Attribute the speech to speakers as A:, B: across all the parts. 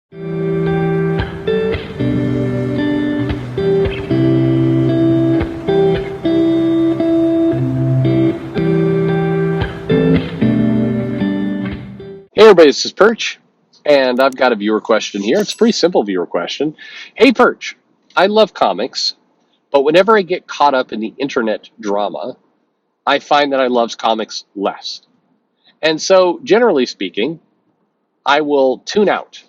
A: Hey everybody, this is Perch, and I've got a viewer question here. It's a pretty simple viewer question. Hey Perch, I love comics, but whenever I get caught up in the internet drama, I find that I love comics less. And so, generally speaking, I will tune out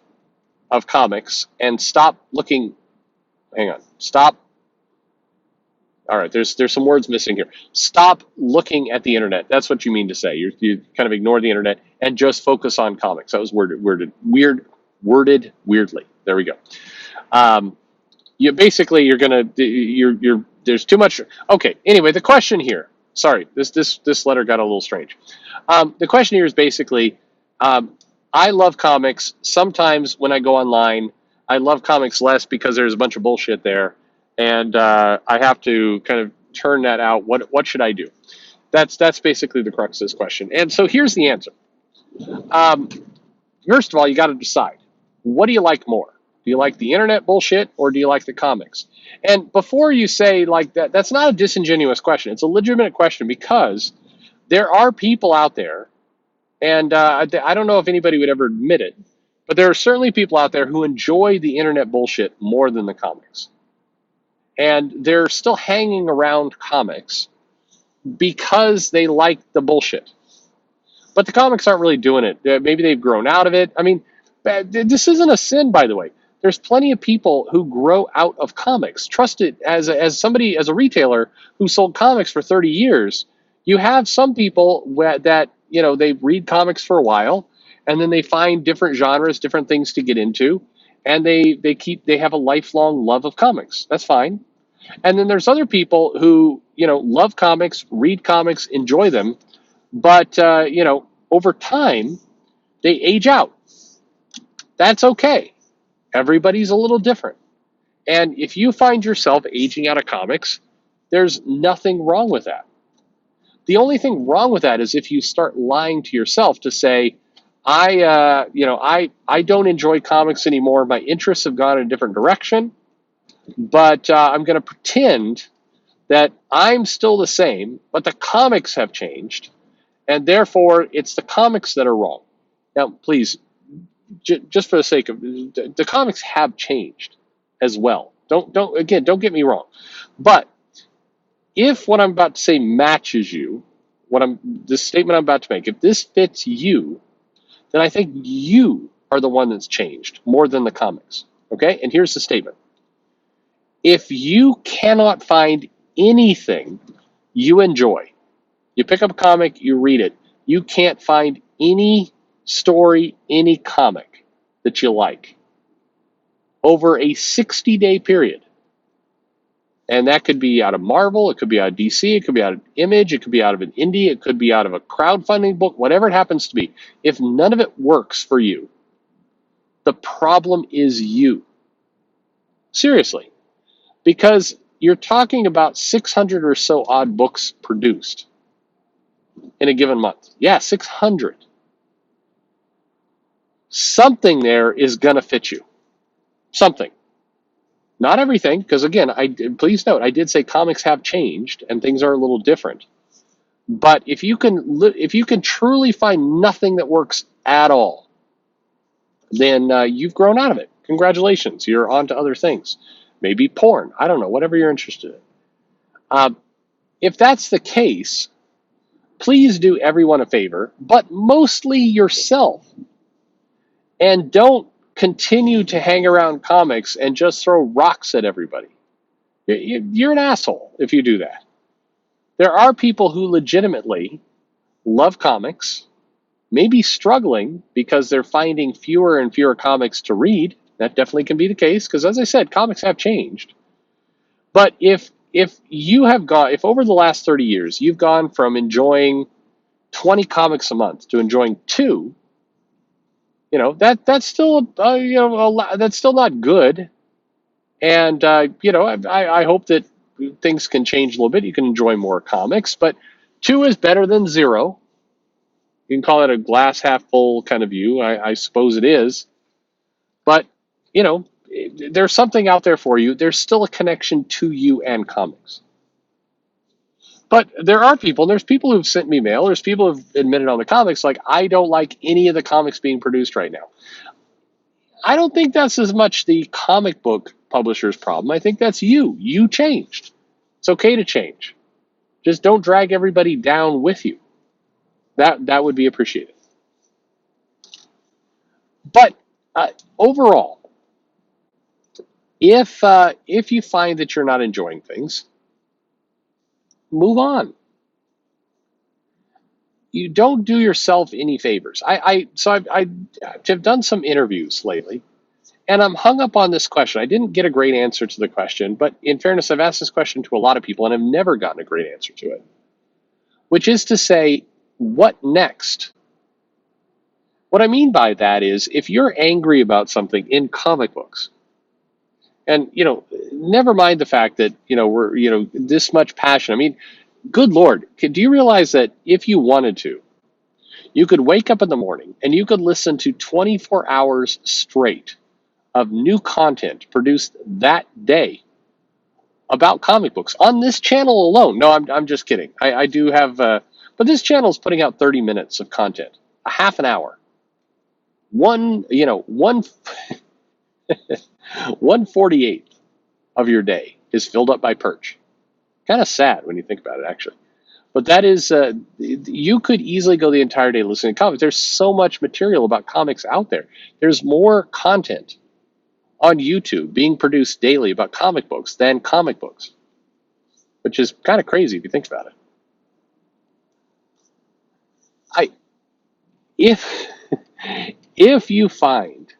A: of comics and stop looking. Hang on, stop. All right, there's some words missing here. Stop looking at the internet. That's what you mean to say. You kind of ignore the internet and just focus on comics. That was worded weirdly. There we go. Um, you basically you're there's too much. Okay. Anyway, the question here. Sorry, this letter got a little strange. The question here is basically, I love comics. Sometimes when I go online, I love comics less because there's a bunch of bullshit there, and I have to kind of turn that out. What should I do? That's basically the crux of this question. And so here's the answer. Um, First of all, you got to decide, what do you like more? Do you like the internet bullshit or do you like the comics? And before you say like that, that's not a disingenuous question. It's a legitimate question because there are people out there, and I don't know if anybody would ever admit it, but there are certainly people out there who enjoy the internet bullshit more than the comics. And they're still hanging around comics because they like the bullshit. But the comics aren't really doing it. Maybe they've grown out of it. I mean, this isn't a sin, by the way. There's plenty of people who grow out of comics. Trust it, as a retailer who sold comics for 30 years, you have some people that they read comics for a while, and then they find different genres, different things to get into, and they have a lifelong love of comics. That's fine. And then there's other people who love comics, read comics, enjoy them, but over time they age out. That's okay. Everybody's a little different. And if you find yourself aging out of comics, there's nothing wrong with that. The only thing wrong with that is if you start lying to yourself to say, I don't enjoy comics anymore. My interests have gone in a different direction, but I'm going to pretend that I'm still the same, but the comics have changed, and therefore it's the comics that are wrong. Now, please, just for the sake of the comics have changed as well. Don't get me wrong, but if what I'm about to say matches you, this statement I'm about to make, if this fits you, then I think you are the one that's changed more than the comics. Okay, and here's the statement: if you cannot find anything you enjoy, you pick up a comic, you read it, you can't find any story, any comic that you like over a 60-day period. And that could be out of Marvel, it could be out of DC, it could be out of Image, it could be out of an indie, it could be out of a crowdfunding book, whatever it happens to be. If none of it works for you, the problem is you. Seriously. Because you're talking about 600 or so odd books produced in a given month. Yeah, 600. Something there is going to fit you. Something. Not everything, because again, please note, I did say comics have changed and things are a little different. But if you can truly find nothing that works at all, then you've grown out of it. Congratulations, you're on to other things. Maybe porn. I don't know, whatever you're interested in. If that's the case, please do everyone a favor, but mostly yourself. And don't continue to hang around comics and just throw rocks at everybody. You're an asshole if you do that. There are people who legitimately love comics, maybe struggling because they're finding fewer and fewer comics to read. That definitely can be the case because, as I said, comics have changed. But if over the last 30 years you've gone from enjoying 20 comics a month to enjoying 2, that's still that's still not good. And I hope that things can change a little bit. You can enjoy more comics, but 2 is better than 0. You can call it a glass half full kind of view. I suppose it is. But, you know, there's something out there for you. There's still a connection to you and comics. But there are people, and there's people who've sent me mail, there's people who've admitted on the comics, like, I don't like any of the comics being produced right now. I don't think that's as much the comic book publisher's problem. I think that's you. You changed. It's okay to change. Just don't drag everybody down with you. That would be appreciated. But overall, if you find that you're not enjoying things, move on. You don't do yourself any favors. I've done some interviews lately, and I'm hung up on this question. I didn't get a great answer to the question, but in fairness, I've asked this question to a lot of people, and I've never gotten a great answer to it, which is to say, what next? What I mean by that is, if you're angry about something in comic books, and never mind the fact that we're this much passion. I mean, good Lord, do you realize that if you wanted to, you could wake up in the morning and you could listen to 24 hours straight of new content produced that day about comic books on this channel alone. No, I'm just kidding. I do have, but this channel is putting out 30 minutes of content, a half an hour. One 1/48th of your day is filled up by Perch. Kind of sad when you think about it, actually. But that is, you could easily go the entire day listening to comics. There's so much material about comics out there. There's more content on YouTube being produced daily about comic books than comic books, which is kind of crazy if you think about it. If if you find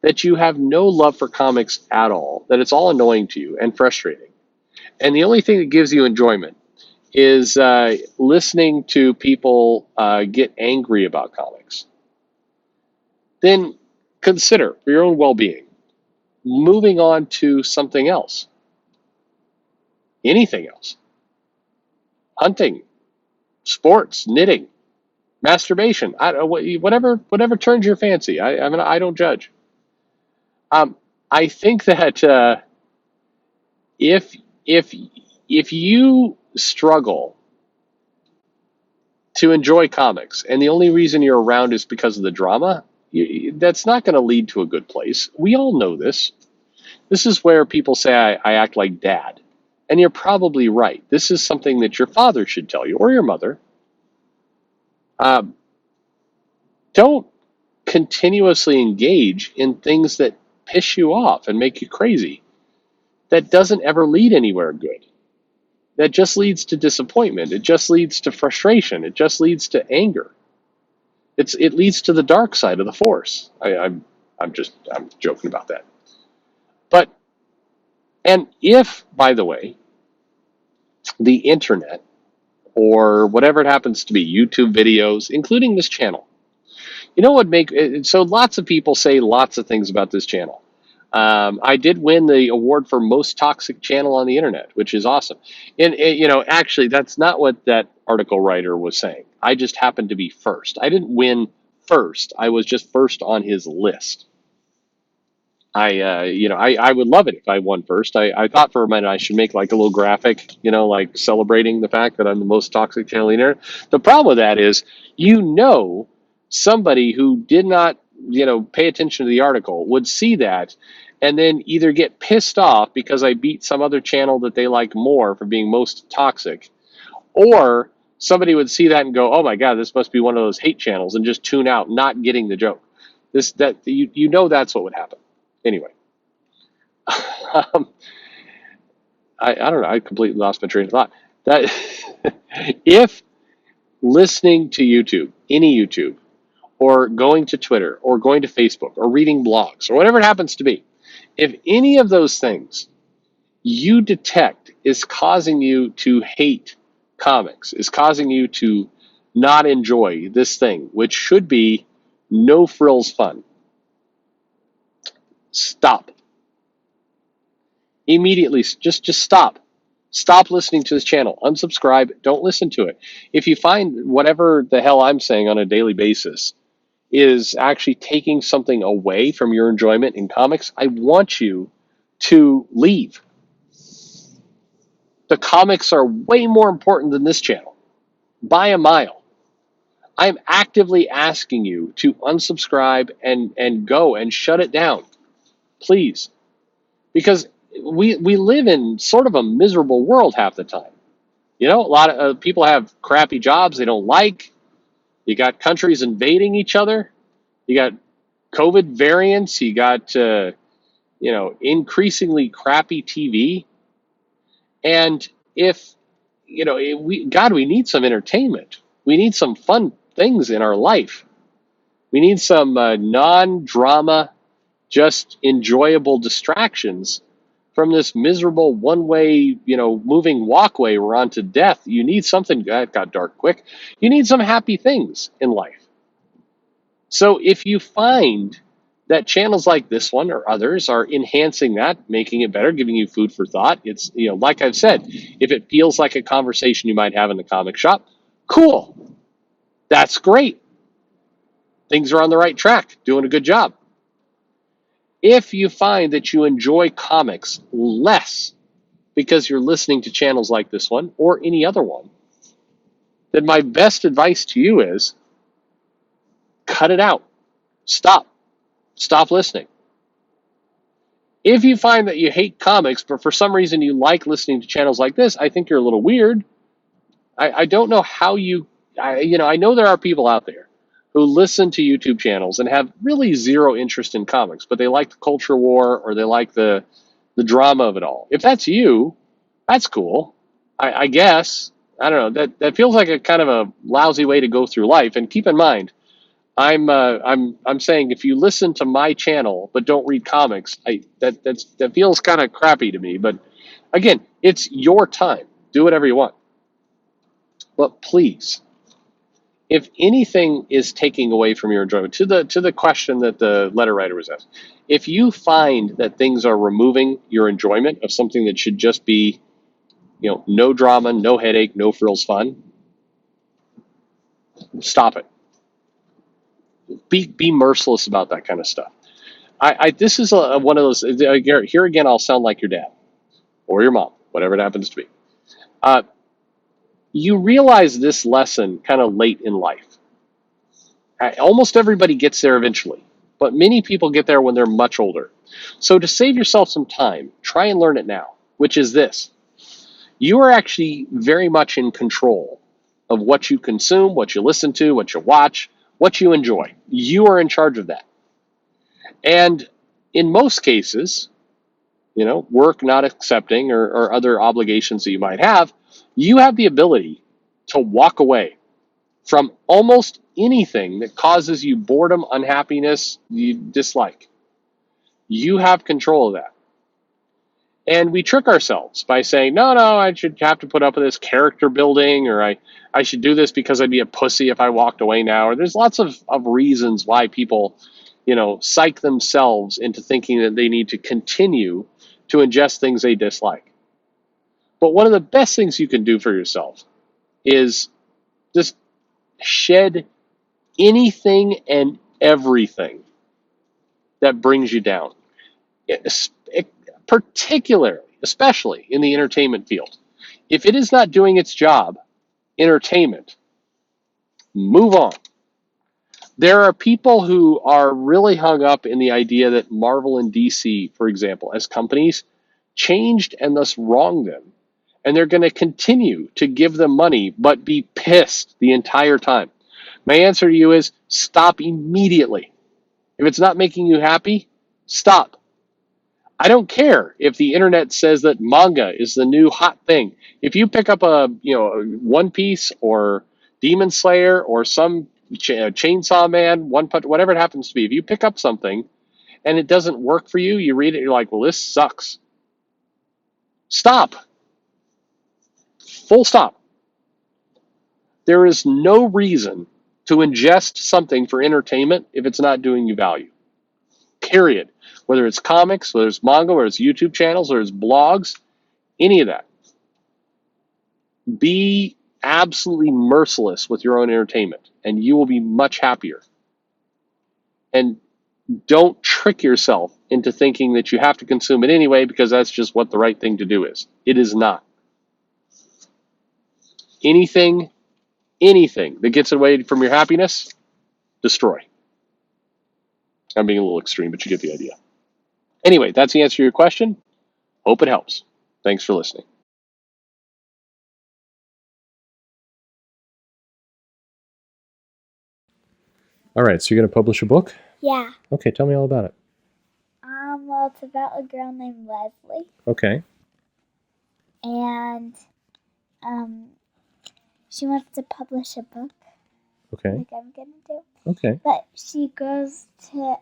A: that you have no love for comics at all, that it's all annoying to you and frustrating, and the only thing that gives you enjoyment is listening to people get angry about comics, then consider, for your own well-being, moving on to something else. Anything else. Hunting, sports, knitting, masturbation, whatever turns your fancy. I mean, I don't judge. I think that if you struggle to enjoy comics and the only reason you're around is because of the drama, that's not going to lead to a good place. We all know this. This is where people say I act like dad. And you're probably right. This is something that your father should tell you, or your mother. Don't continuously engage in things that piss you off and make you crazy. That doesn't ever lead anywhere good. That just leads to disappointment. It just leads to frustration. It just leads to anger. It leads to the dark side of the force. I'm joking about that. But, and if, by the way, the internet or whatever it happens to be, YouTube videos, including this channel, so lots of people say lots of things about this channel. I did win the award for most toxic channel on the internet, which is awesome. And actually, that's not what that article writer was saying. I just happened to be first. I didn't win first. I was just first on his list. I would love it if I won first. I thought for a minute I should make like a little graphic, like celebrating the fact that I'm the most toxic channel leader. The problem with that is, somebody who did not, pay attention to the article would see that and then either get pissed off because I beat some other channel that they like more for being most toxic, or somebody would see that and go, oh my God, this must be one of those hate channels, and just tune out, not getting the joke. That's what would happen. Anyway, I don't know. I completely lost my train of thought. That if listening to YouTube, any YouTube, or going to Twitter, or going to Facebook, or reading blogs, or whatever it happens to be, if any of those things you detect is causing you to hate comics, is causing you to not enjoy this thing, which should be no frills fun, stop. Immediately, just stop. Stop listening to this channel. Unsubscribe. Don't listen to it. If you find whatever the hell I'm saying on a daily basis is actually taking something away from your enjoyment in comics, I want you to leave. The comics are way more important than this channel by a mile. I'm actively asking you to unsubscribe and go and shut it down, please, because we live in sort of a miserable world half the time. You know, a lot of people have crappy jobs they don't like. You got countries invading each other. You got COVID variants. You got increasingly crappy TV. And if we need some entertainment. We need some fun things in our life. We need some non-drama, just enjoyable distractions from this miserable one-way, moving walkway we're on to death. You need something that got dark quick. You need some happy things in life. So if you find that channels like this one or others are enhancing that, making it better, giving you food for thought, it's, like I've said, if it feels like a conversation you might have in the comic shop, cool. That's great. Things are on the right track, doing a good job. If you find that you enjoy comics less because you're listening to channels like this one or any other one, then my best advice to you is cut it out. Stop listening. If you find that you hate comics, but for some reason you like listening to channels like this, I think you're a little weird. I don't know how I know there are people out there who listen to YouTube channels and have really zero interest in comics, but they like the culture war or they like the drama of it all. If that's you, that's cool. I guess. I don't know. That feels like a kind of a lousy way to go through life. And keep in mind, I'm saying if you listen to my channel but don't read comics, that feels kind of crappy to me. But again, it's your time. Do whatever you want. But please, if anything is taking away from your enjoyment, to the question that the letter writer was asked, if you find that things are removing your enjoyment of something that should just be, no drama, no headache, no frills fun, stop it. Be merciless about that kind of stuff. This is one of those. Here again, I'll sound like your dad or your mom, whatever it happens to be. You realize this lesson kind of late in life. Almost everybody gets there eventually, but many people get there when they're much older. So to save yourself some time, try and learn it now, which is this. You are actually very much in control of what you consume, what you listen to, what you watch, what you enjoy. You are in charge of that. And in most cases, work not accepting or other obligations that you might have, you have the ability to walk away from almost anything that causes you boredom, unhappiness, you dislike. You have control of that. And we trick ourselves by saying, no, I should have to put up with this character building, or I should do this because I'd be a pussy if I walked away now. Or there's lots of reasons why people, psych themselves into thinking that they need to continue to ingest things they dislike. But one of the best things you can do for yourself is just shed anything and everything that brings you down, particularly, especially in the entertainment field. If it is not doing its job, entertainment, move on. There are people who are really hung up in the idea that Marvel and DC, for example, as companies, changed and thus wronged them. And they're going to continue to give them money, but be pissed the entire time. My answer to you is stop immediately. If it's not making you happy, stop. I don't care if the internet says that manga is the new hot thing. If you pick up a One Piece or Demon Slayer or some Chainsaw Man, One Punch, whatever it happens to be, if you pick up something and it doesn't work for you, you read it, you're like, well, this sucks. Stop. Full stop. There is no reason to ingest something for entertainment if it's not doing you value. Period. Whether it's comics, whether it's manga, whether it's YouTube channels, whether it's blogs, any of that. Be absolutely merciless with your own entertainment, and you will be much happier. And don't trick yourself into thinking that you have to consume it anyway because that's just what the right thing to do is. It is not. Anything that gets away from your happiness, destroy. I'm being a little extreme, but you get the idea. Anyway, that's the answer to your question. Hope it helps. Thanks for listening. All right, so you're going to publish a book?
B: Yeah.
A: Okay, tell me all about it.
B: Well, it's about a girl named Leslie,
A: Okay.
B: and she wants to publish a book,
A: Okay.
B: like I'm gonna do.
A: Okay.
B: But she goes to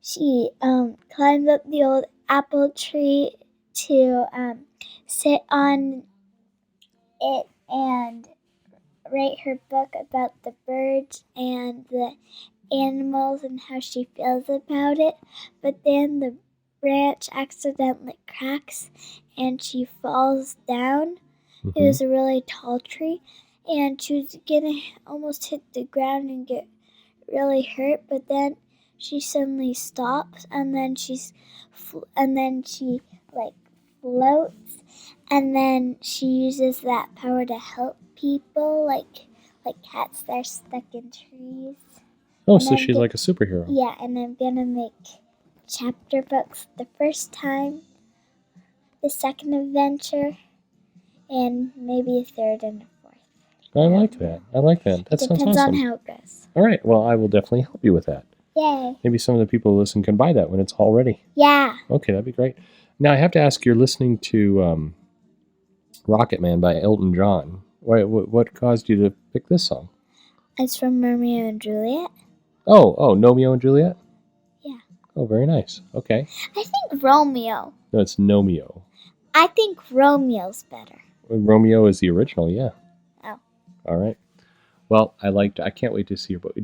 B: she climbs up the old apple tree to sit on it and write her book about the birds and the animals and how she feels about it. But then the branch accidentally cracks and she falls down.
A: Mm-hmm.
B: It was a really tall tree, and she was gonna almost hit the ground and get really hurt. But then she suddenly stops, and then she like floats, and then she uses that power to help people, like cats that are stuck in trees.
A: Oh, so she's like a superhero.
B: Yeah, and I'm gonna make chapter books the first time, the second adventure, and maybe a third and a fourth.
A: I like that. That sounds awesome.
B: Depends on how it goes.
A: All right. Well, I will definitely help you with that.
B: Yay.
A: Maybe some of the people who listen can buy that when it's all ready.
B: Yeah.
A: Okay, that'd be great. Now, I have to ask, you're listening to Rocket Man by Elton John. What caused you to pick this song?
B: It's from Romeo and Juliet.
A: Oh, Nomeo and Juliet?
B: Yeah.
A: Oh, very nice. Okay.
B: I think Romeo.
A: No, it's Nomeo.
B: I think Romeo's better.
A: Romeo is the original, yeah.
B: Oh.
A: All right. Well, I can't wait to see your book.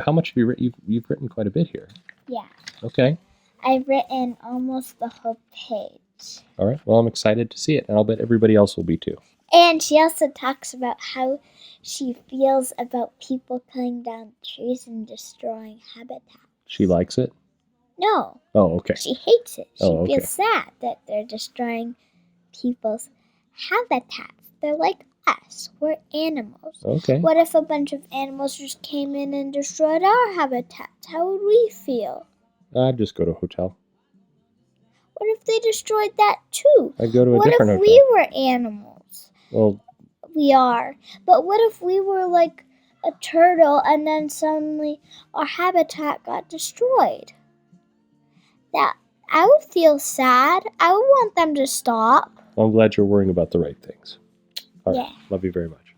A: How much have you written? You've written quite a bit here.
B: Yeah.
A: Okay.
B: I've written almost the whole page.
A: All right. Well, I'm excited to see it, and I'll bet everybody else will be too.
B: And she also talks about how she feels about people cutting down trees and destroying habitats.
A: She likes it?
B: No.
A: Oh, okay.
B: She hates it. She
A: okay.
B: feels sad that they're destroying people's habitats. They're like us. We're animals.
A: Okay.
B: What if a bunch of animals just came in and destroyed our habitats? How would we feel?
A: I'd just go to a hotel.
B: What if they destroyed that too?
A: I'd go to a different hotel.
B: What if we were animals?
A: Well,
B: we are. But what if we were like a turtle and then suddenly our habitat got destroyed? That I would feel sad. I would want them to stop.
A: Well, I'm glad you're worrying about the right things. All right.
B: Yeah.
A: Love you very much.